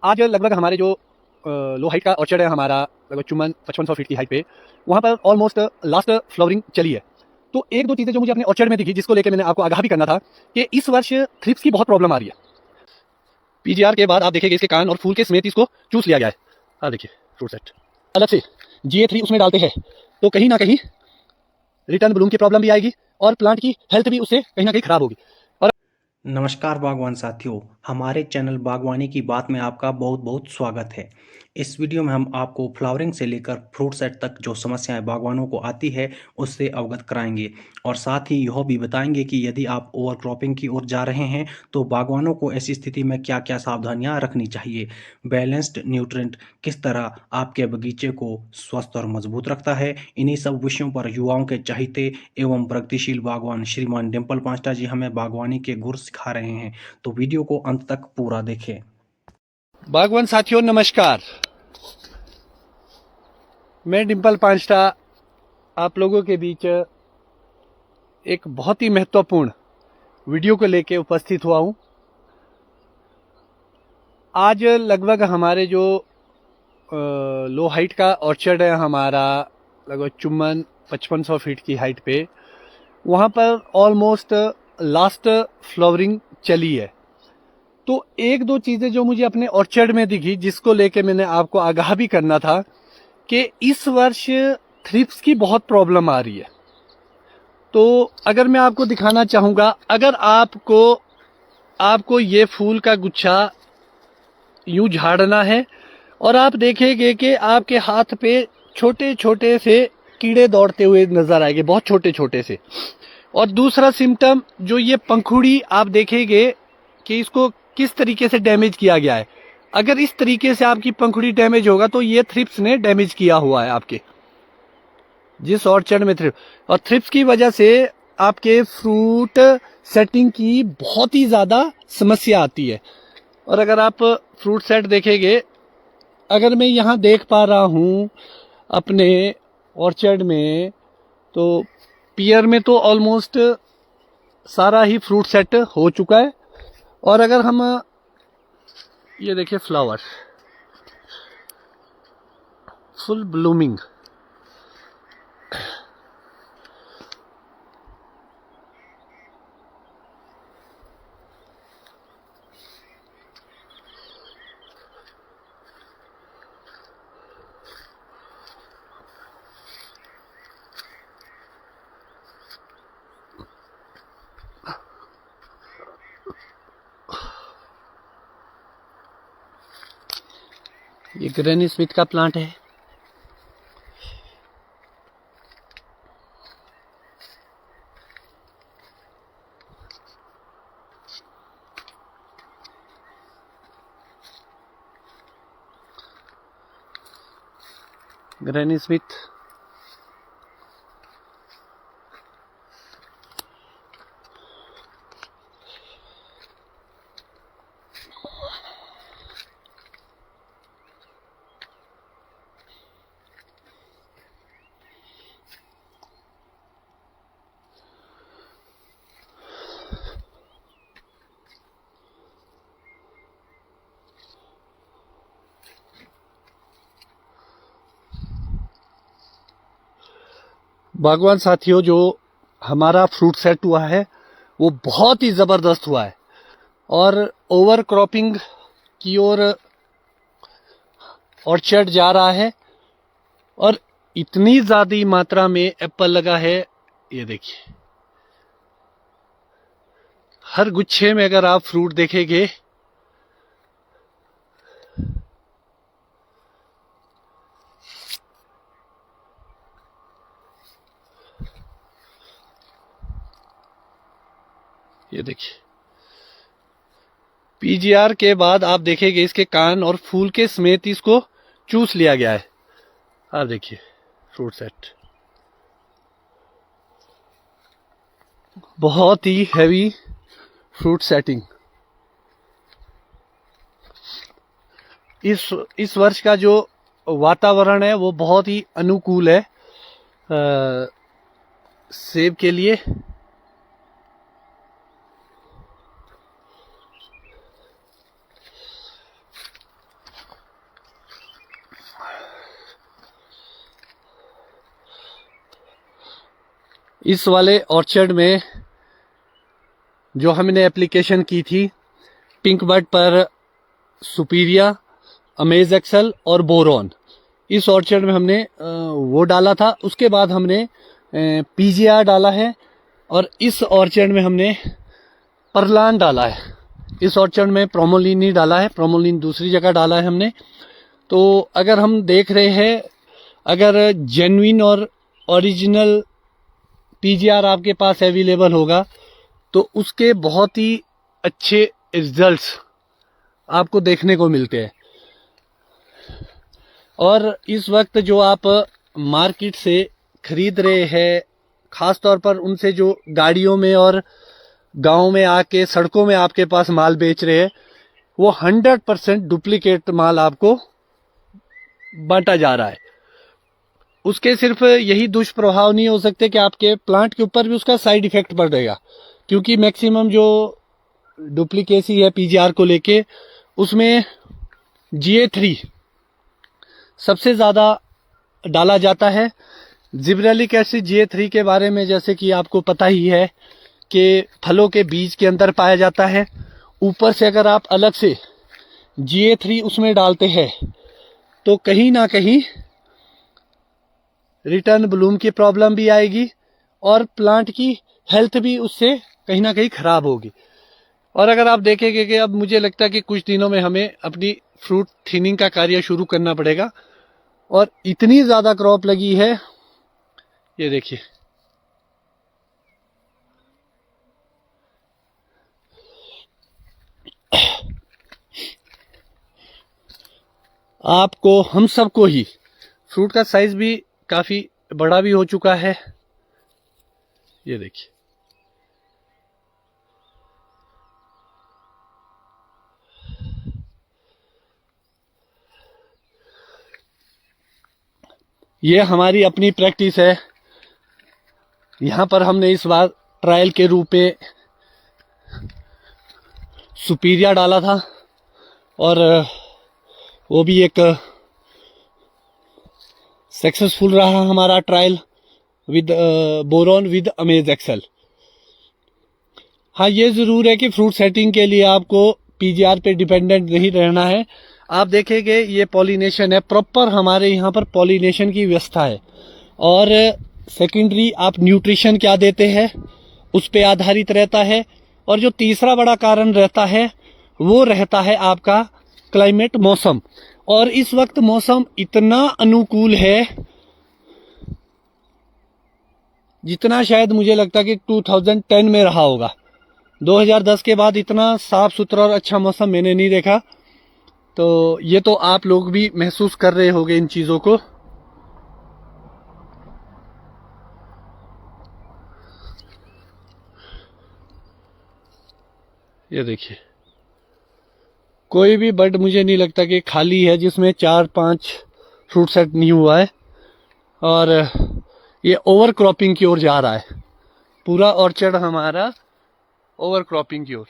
आज लगभग हमारे जो लो हाइट का ऑर्चर्ड है हमारा, लगभग चुम्बन 5500 फीट की हाइट पे, वहाँ पर ऑलमोस्ट लास्ट फ्लावरिंग चली है। तो एक दो चीज़ें जो मुझे अपने ऑर्चर्ड में दिखी, जिसको लेकर मैंने आपको आगाह भी करना था कि इस वर्ष थ्रिप्स की बहुत प्रॉब्लम आ रही है। पीजीआर के बाद आप देखेंगे इसके कान और फूल के समेत इसको चूस लिया गया है। हाँ देखिए फ्रूट सेट अलग से GA3 उसमें डालते हैं, तो कहीं ना कहीं रिटर्न ब्लूम की प्रॉब्लम भी आएगी और प्लांट की हेल्थ भी उससे कहीं ना कहीं खराब होगी। और नमस्कार बागवान साथियों, हमारे चैनल बागवानी की बात में आपका बहुत बहुत स्वागत है। इस वीडियो में हम आपको फ्लावरिंग से लेकर फ्रूट सेट तक जो समस्याएं बागवानों को आती है उससे अवगत कराएंगे और साथ ही यह भी बताएंगे कि यदि आप ओवरक्रॉपिंग की ओर जा रहे हैं तो बागवानों को ऐसी स्थिति में क्या क्या सावधानियां रखनी चाहिए। बैलेंस्ड न्यूट्रिएंट किस तरह आपके बगीचे को स्वस्थ और मजबूत रखता है। इन्हीं सब विषयों पर युवाओं के चहेते एवं प्रगतिशील बागवान श्रीमान डिम्पल पांचटा जी हमें बागवानी के गुर सिखा रहे हैं, तो वीडियो को अंत तक पूरा देखें। बागवान साथियों नमस्कार, मैं डिम्पल पांचटा आप लोगों के बीच एक बहुत ही महत्वपूर्ण वीडियो को लेकर उपस्थित हुआ हूं। आज लगभग हमारे जो लो हाइट का ऑर्चर्ड है हमारा, लगभग चुम्बन 5500 फीट की हाइट पे, वहाँ पर ऑलमोस्ट लास्ट फ्लावरिंग चली है। तो एक दो चीज़ें जो मुझे अपने ऑर्चर्ड में दिखी, जिसको लेके मैंने आपको आगाह भी करना था कि इस वर्ष थ्रिप्स की बहुत प्रॉब्लम आ रही है। तो अगर मैं आपको दिखाना चाहूँगा, अगर आपको ये फूल का गुच्छा यूं झाड़ना है और आप देखेंगे कि आपके हाथ पे छोटे छोटे से कीड़े दौड़ते हुए नजर आएंगे, बहुत छोटे छोटे से। और दूसरा सिम्टम जो ये पंखुड़ी, आप देखेंगे कि इसको किस तरीके से डैमेज किया गया है। अगर इस तरीके से आपकी पंखुड़ी डैमेज होगा तो ये थ्रिप्स ने डैमेज किया हुआ है आपके जिस ऑर्चर्ड में थ्रिप्स। और थ्रिप्स की वजह से आपके फ्रूट सेटिंग की बहुत ही ज्यादा समस्या आती है। और अगर आप फ्रूट सेट देखेंगे, अगर मैं यहाँ देख पा रहा हूँ अपने ऑर्चर्ड में, तो पियर में तो ऑलमोस्ट सारा ही फ्रूट सेट हो चुका है। और अगर हम ये देखिए, फ्लावर फुल ब्लूमिंग, ये ग्रैनी स्मिथ का प्लांट है। ग्रैनी स्मिथ बागवान साथियों, जो हमारा फ्रूट सेट हुआ है वो बहुत ही जबरदस्त हुआ है और ओवर क्रॉपिंग की ओर ऑर्चर्ड जा रहा है और इतनी ज्यादा मात्रा में एप्पल लगा है। ये देखिए, हर गुच्छे में अगर आप फ्रूट देखेंगे, ये देखिए, पीजीआर के बाद आप देखेंगे इसके कान और फूल के समेत इसको चूस लिया गया है। आप देखिए फ्रूट सेट बहुत ही हैवी फ्रूट सेटिंग। इस वर्ष का जो वातावरण है वो बहुत ही अनुकूल है सेब के लिए। इस वाले ऑर्चर्ड में जो हमने एप्लीकेशन की थी पिंक बड पर सुपीरिया, अमेज एक्सल और बोरॉन, इस ऑर्चर्ड में हमने वो डाला था। उसके बाद हमने पीजीआर डाला है और इस ऑर्चर्ड में हमने परलान डाला है। इस ऑर्चर्ड में प्रोमोलिन नहीं डाला है, प्रोमोलिन दूसरी जगह डाला है हमने। तो अगर हम देख रहे हैं, अगर जेन्युइन और ओरिजिनल पीजीआर आपके पास अवेलेबल होगा तो उसके बहुत ही अच्छे रिजल्ट्स आपको देखने को मिलते हैं। और इस वक्त जो आप मार्केट से खरीद रहे हैं, खास तौर पर उनसे जो गाड़ियों में और गांव में आके सड़कों में आपके पास माल बेच रहे हैं, वो 100% डुप्लीकेट माल आपको बांटा जा रहा है। उसके सिर्फ यही दुष्प्रभाव नहीं हो सकते कि आपके प्लांट के ऊपर भी उसका साइड इफेक्ट पड़ेगा, क्योंकि मैक्सिमम जो डुप्लीकेसी है पीजीआर को लेके, उसमें GA3 सबसे ज़्यादा डाला जाता है। जिब्रेलिक एसिड GA3 के बारे में जैसे कि आपको पता ही है कि फलों के बीज के अंदर पाया जाता है। ऊपर से अगर आप अलग से GA3 उसमें डालते हैं तो कहीं ना कहीं रिटर्न ब्लूम की प्रॉब्लम भी आएगी और प्लांट की हेल्थ भी उससे कहीं ना कहीं खराब होगी। और अगर आप देखेंगे कि अब मुझे लगता है कि कुछ दिनों में हमें अपनी फ्रूट थिनिंग का कार्य शुरू करना पड़ेगा, और इतनी ज़्यादा क्रॉप लगी है, ये देखिए। आपको, हम सबको ही, फ्रूट का साइज भी काफ़ी बड़ा भी हो चुका है, ये देखिए। ये हमारी अपनी प्रैक्टिस है। यहाँ पर हमने इस बार ट्रायल के रूप में सुपीरिया डाला था, और वो भी एक सक्सेसफुल रहा हमारा trial with boron with Amaze Excel. हाँ, ये ज़रूर है कि फ्रूट सेटिंग के लिए आपको पीजीआर पे डिपेंडेंट नहीं रहना है। आप देखेंगे ये पॉलिनेशन है, प्रॉपर हमारे यहाँ पर पॉलिनेशन की व्यवस्था है। और सेकेंडरी आप न्यूट्रिशन क्या देते हैं उस पे आधारित रहता है। और जो तीसरा बड़ा कारण रहता है वो रहता है आपका क्लाइमेट, मौसम। और इस वक्त मौसम इतना अनुकूल है जितना शायद मुझे लगता है कि 2010 में रहा होगा। 2010 के बाद इतना साफ सुथरा और अच्छा मौसम मैंने नहीं देखा। तो ये तो आप लोग भी महसूस कर रहे होंगे इन चीज़ों को। ये देखिए, कोई भी बड मुझे नहीं लगता कि खाली है जिसमें 4-5 फ्रूट सेट नहीं हुआ है। और ये ओवर क्रॉपिंग की ओर जा रहा है, पूरा ऑर्चर्ड हमारा ओवर क्रॉपिंग की ओर।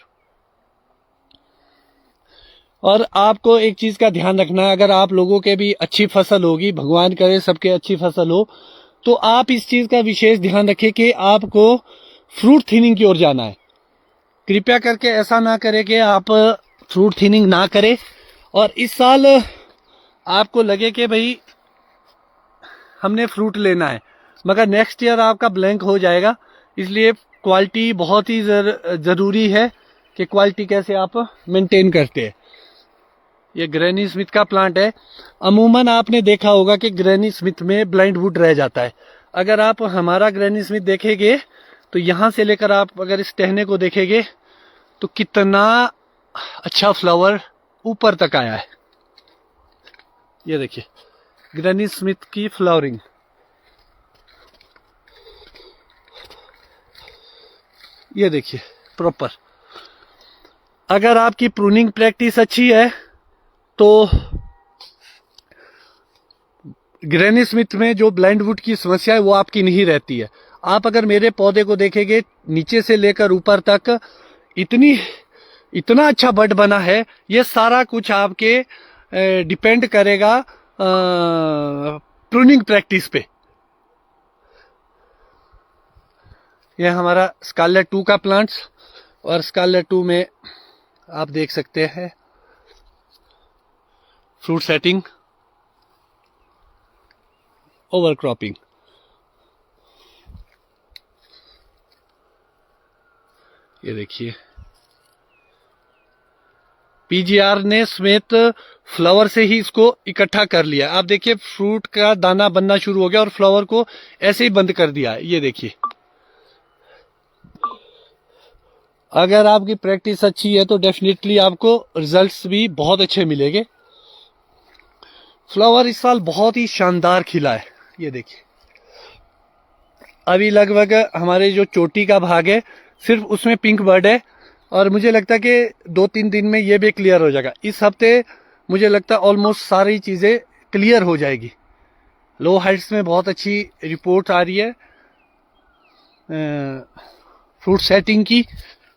और आपको एक चीज़ का ध्यान रखना है, अगर आप लोगों के भी अच्छी फसल होगी, भगवान करे सबके अच्छी फसल हो, तो आप इस चीज़ का विशेष ध्यान रखें कि आपको फ्रूट थिनिंग की ओर जाना है। कृपया करके ऐसा ना करें कि आप फ्रूट थिनिंग ना करें और इस साल आपको लगे कि भाई हमने फ्रूट लेना है, मगर नेक्स्ट ईयर आपका ब्लैंक हो जाएगा। इसलिए क्वालिटी बहुत ही ज़रूरी है कि क्वालिटी कैसे आप मेंटेन करते हैं। ये ग्रैनी स्मिथ का प्लांट है। अमूमन आपने देखा होगा कि ग्रैनी स्मिथ में ब्लाइंड वुड रह जाता है। अगर आप हमारा ग्रैनी स्मिथ देखेंगे तो यहाँ से लेकर आप अगर इस टहने को देखेंगे तो कितना अच्छा फ्लावर ऊपर तक आया है। ये देखिए ग्रैनी स्मिथ की फ्लावरिंग। ये देखिए प्रॉपर। अगर आपकी प्रूनिंग प्रैक्टिस अच्छी है तो ग्रैनी स्मिथ में जो ब्लाइंड वुड की समस्या है वो आपकी नहीं रहती है। आप अगर मेरे पौधे को देखेंगे नीचे से लेकर ऊपर तक इतना अच्छा बड बना है। ये सारा कुछ आपके डिपेंड करेगा प्रूनिंग प्रैक्टिस पे। ये हमारा स्कारलेट 2 का प्लांट्स, और स्कारलेट 2 में आप देख सकते हैं फ्रूट सेटिंग, ओवरक्रॉपिंग। ये देखिए पीजीआर ने समेत फ्लावर से ही इसको इकट्ठा कर लिया। आप देखिए फ्रूट का दाना बनना शुरू हो गया और फ्लावर को ऐसे ही बंद कर दिया है। ये देखिए, अगर आपकी प्रैक्टिस अच्छी है तो डेफिनेटली आपको रिजल्ट्स भी बहुत अच्छे मिलेंगे। फ्लावर इस साल बहुत ही शानदार खिला है। ये देखिए अभी लगभग हमारे जो चोटी का भाग है सिर्फ उसमें पिंक बर्ड है, और मुझे लगता है कि 2-3 दिन में ये भी क्लियर हो जाएगा। इस हफ्ते मुझे लगता है ऑलमोस्ट सारी चीज़ें क्लियर हो जाएगी। लो हाइट्स में बहुत अच्छी रिपोर्ट आ रही है फ्रूट सेटिंग की,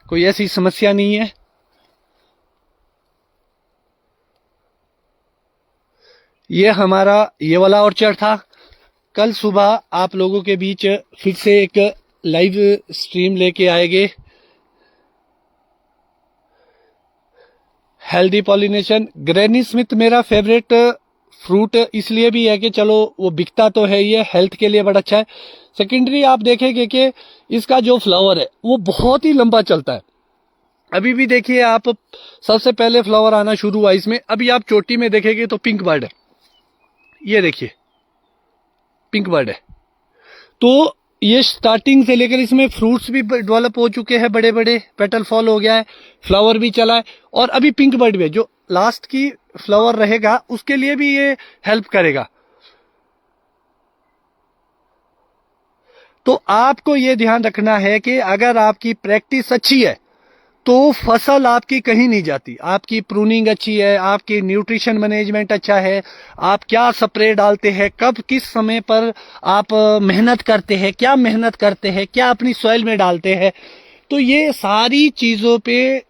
कोई ऐसी समस्या नहीं है। ये हमारा ये वाला ऑर्चर्ड था। कल सुबह आप लोगों के बीच फिर से एक लाइव स्ट्रीम लेके आएंगे। हेल्दी पॉलिनेशन, ग्रैनी स्मिथ मेरा फेवरेट फ्रूट इसलिए भी है कि चलो वो बिकता तो है, ये हेल्थ के लिए बड़ा अच्छा है। सेकेंडरी आप देखेंगे कि इसका जो फ्लावर है वो बहुत ही लंबा चलता है। अभी भी देखिए आप, सबसे पहले फ्लावर आना शुरू हुआ इसमें, अभी आप चोटी में देखेंगे तो पिंक बर्ड है। ये देखिए पिंक बर्ड है। तो ये स्टार्टिंग से लेकर इसमें फ्रूट्स भी डेवलप हो चुके हैं, बड़े बड़े पेटल फॉल हो गया है, फ्लावर भी चला है, और अभी पिंक बर्ड भी है। जो लास्ट की फ्लावर रहेगा उसके लिए भी ये हेल्प करेगा। तो आपको ये ध्यान रखना है कि अगर आपकी प्रैक्टिस अच्छी है तो फसल आपकी कहीं नहीं जाती। आपकी प्रूनिंग अच्छी है, आपकी न्यूट्रिशन मैनेजमेंट अच्छा है, आप क्या स्प्रे डालते हैं, कब किस समय पर आप मेहनत करते हैं, क्या मेहनत करते हैं, क्या अपनी सॉइल में डालते हैं, तो ये सारी चीज़ों पे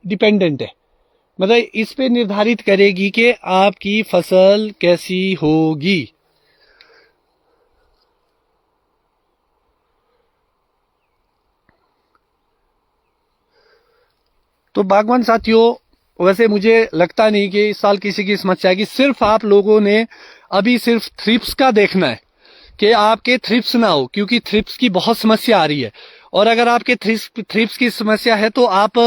डिपेंडेंट है। मतलब इस पे निर्धारित करेगी कि आपकी फसल कैसी होगी। तो बागवान साथियों, वैसे मुझे लगता नहीं कि इस साल किसी की समस्या आएगी। सिर्फ आप लोगों ने अभी सिर्फ थ्रिप्स का देखना है कि आपके थ्रिप्स ना हो, क्योंकि थ्रिप्स की बहुत समस्या आ रही है। और अगर आपके थ्रिप्स की समस्या है तो आप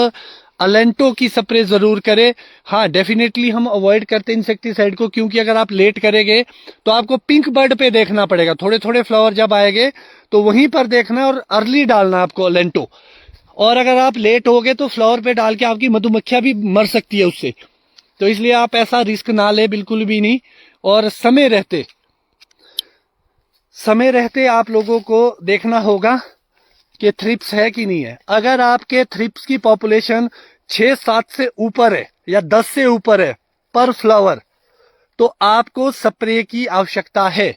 अलेंटो की स्प्रे जरूर करें। हाँ, डेफिनेटली हम अवॉइड करते हैं इंसेक्टिसाइड को, क्योंकि अगर आप लेट करेंगे तो आपको पिंक बर्ड पे देखना पड़ेगा। थोड़े थोड़े फ्लावर जब आएंगे तो वहीं पर देखना और अर्ली डालना आपको अलेंटो। और अगर आप लेट हो गए तो फ्लावर पे डाल के आपकी मधुमक्खियां भी मर सकती है उससे। तो इसलिए आप ऐसा रिस्क ना ले, बिल्कुल भी नहीं। और समय रहते आप लोगों को देखना होगा कि थ्रिप्स है कि नहीं है। अगर आपके थ्रिप्स की पॉपुलेशन 6-7 से ऊपर है या 10 से ऊपर है पर फ्लावर, तो आपको स्प्रे की आवश्यकता है।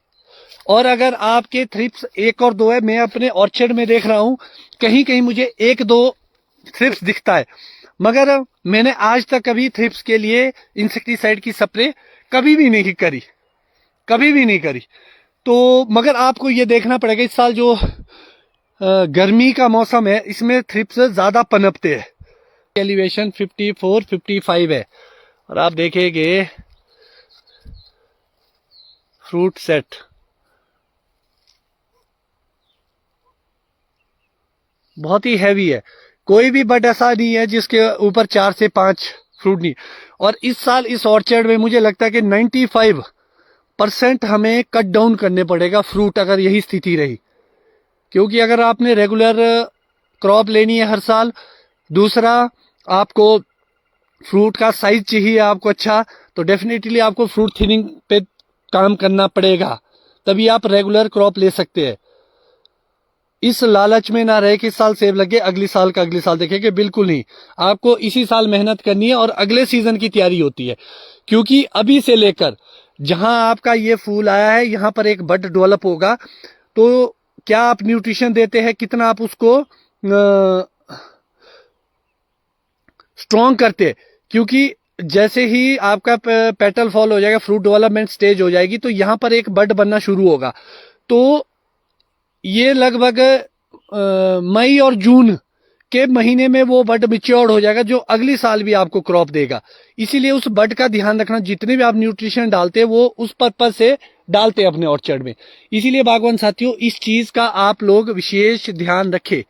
और अगर आपके थ्रिप्स 1 और 2 है, मैं अपने ऑर्चर्ड में देख रहा हूं कहीं कहीं मुझे 1-2 थ्रिप्स दिखता है, मगर मैंने आज तक कभी थ्रिप्स के लिए इंसेक्टिसाइड की स्प्रे कभी भी नहीं करी, कभी भी नहीं करी। तो मगर आपको ये देखना पड़ेगा, इस साल जो गर्मी का मौसम है इसमें थ्रिप्स ज्यादा पनपते हैं। एलिवेशन 54-55 है, और आप देखेंगे फ्रूट सेट बहुत ही हैवी है। कोई भी बट ऐसा नहीं है जिसके ऊपर 4 से 5 फ्रूट नहीं। और इस साल इस ऑर्चर्ड में मुझे लगता है कि 95% हमें कट डाउन करने पड़ेगा फ्रूट, अगर यही स्थिति रही। क्योंकि अगर आपने रेगुलर क्रॉप लेनी है हर साल, दूसरा आपको फ्रूट का साइज चाहिए आपको अच्छा, तो डेफिनेटली आपको फ्रूट थिनिंग पे काम करना पड़ेगा, तभी आप रेगुलर क्रॉप ले सकते हैं। इस लालच में ना रहे कि इस साल सेब लगे अगली साल का अगले साल देखेंगे, बिल्कुल नहीं। आपको इसी साल मेहनत करनी है और अगले सीजन की तैयारी होती है। क्योंकि अभी से लेकर जहां आपका ये फूल आया है यहां पर एक बड डेवलप होगा, तो क्या आप न्यूट्रिशन देते हैं, कितना आप उसको स्ट्रॉन्ग करते हैं। क्योंकि जैसे ही आपका पेटल फॉल हो जाएगा, फ्रूट डेवलपमेंट स्टेज हो जाएगी, तो यहां पर एक बड बनना शुरू होगा। तो ये लगभग मई और जून के महीने में वो बड मिच्योर हो जाएगा, जो अगली साल भी आपको क्रॉप देगा। इसीलिए उस बड का ध्यान रखना, जितने भी आप न्यूट्रिशन डालते हैं वो उस पर्पज से डालते हैं अपने ऑर्चर्ड में। इसीलिए बागवान साथियों, इस चीज का आप लोग विशेष ध्यान रखें।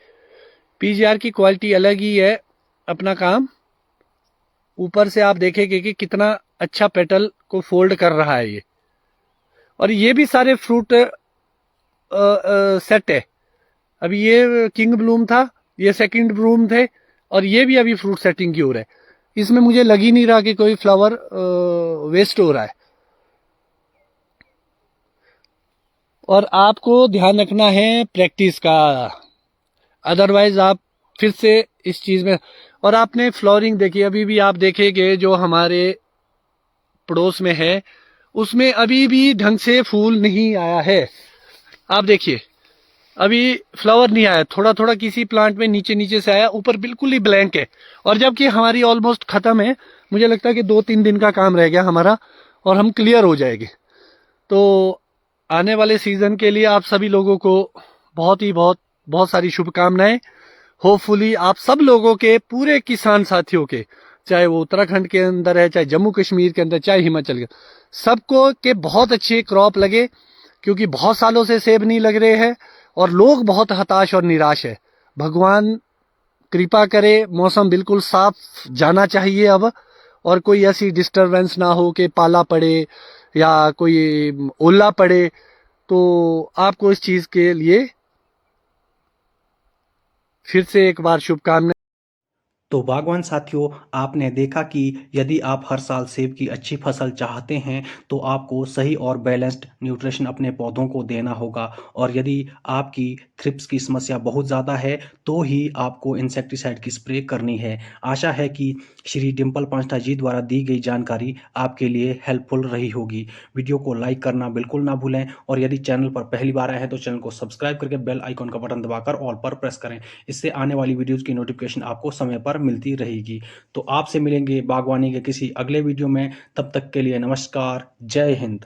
पीजीआर की क्वालिटी अलग ही है, अपना काम। ऊपर से आप देखेंगे कि कितना अच्छा पेटल को फोल्ड कर रहा है ये, और ये भी सारे फ्रूट सेट है। अभी ये किंग ब्लूम था, ये सेकंड ब्लूम थे, और ये भी अभी फ्रूट सेटिंग की ओर है। इसमें मुझे लग ही नहीं रहा कि कोई फ्लावर वेस्ट हो रहा है। और आपको ध्यान रखना है प्रैक्टिस का, अदरवाइज आप फिर से इस चीज में। और आपने फ्लोरिंग देखी, अभी भी आप देखेंगे जो हमारे पड़ोस में है उसमें अभी भी ढंग से फूल नहीं आया है। आप देखिए, अभी फ्लावर नहीं आया, थोड़ा थोड़ा किसी प्लांट में नीचे नीचे से आया, ऊपर बिल्कुल ही ब्लैंक है। और जबकि हमारी ऑलमोस्ट खत्म है, मुझे लगता है कि 2-3 दिन का काम रह गया हमारा और हम क्लियर हो जाएंगे। तो आने वाले सीजन के लिए आप सभी लोगों को बहुत सारी शुभकामनाएं। होपफुली आप सब लोगों के, पूरे किसान साथियों के, चाहे वो उत्तराखंड के अंदर है, चाहे जम्मू कश्मीर के अंदर, चाहे हिमाचल के, सबको के बहुत अच्छे क्रॉप लगे। क्योंकि बहुत सालों से सेब नहीं लग रहे हैं और लोग बहुत हताश और निराश है। भगवान कृपा करे, मौसम बिल्कुल साफ जाना चाहिए अब, और कोई ऐसी डिस्टरबेंस ना हो कि पाला पड़े या कोई ओला पड़े। तो आपको इस चीज के लिए फिर से एक बार शुभकामनाएं। तो बागवान साथियों, आपने देखा कि यदि आप हर साल सेब की अच्छी फसल चाहते हैं तो आपको सही और बैलेंस्ड न्यूट्रिशन अपने पौधों को देना होगा। और यदि आपकी थ्रिप्स की समस्या बहुत ज़्यादा है तो ही आपको इंसेक्टिसाइड की स्प्रे करनी है। आशा है कि श्री डिम्पल पांचटा जी द्वारा दी गई जानकारी आपके लिए हेल्पफुल रही होगी। वीडियो को लाइक करना बिल्कुल ना भूलें, और यदि चैनल पर पहली बार आए हैं तो चैनल को सब्सक्राइब करके बेल आइकॉन का बटन दबाकर ऑल पर प्रेस करें। इससे आने वाली वीडियोज़ की नोटिफिकेशन आपको समय पर मिलती रहेगी। तो आपसे मिलेंगे बागवानी के किसी अगले वीडियो में, तब तक के लिए नमस्कार, जय हिंद।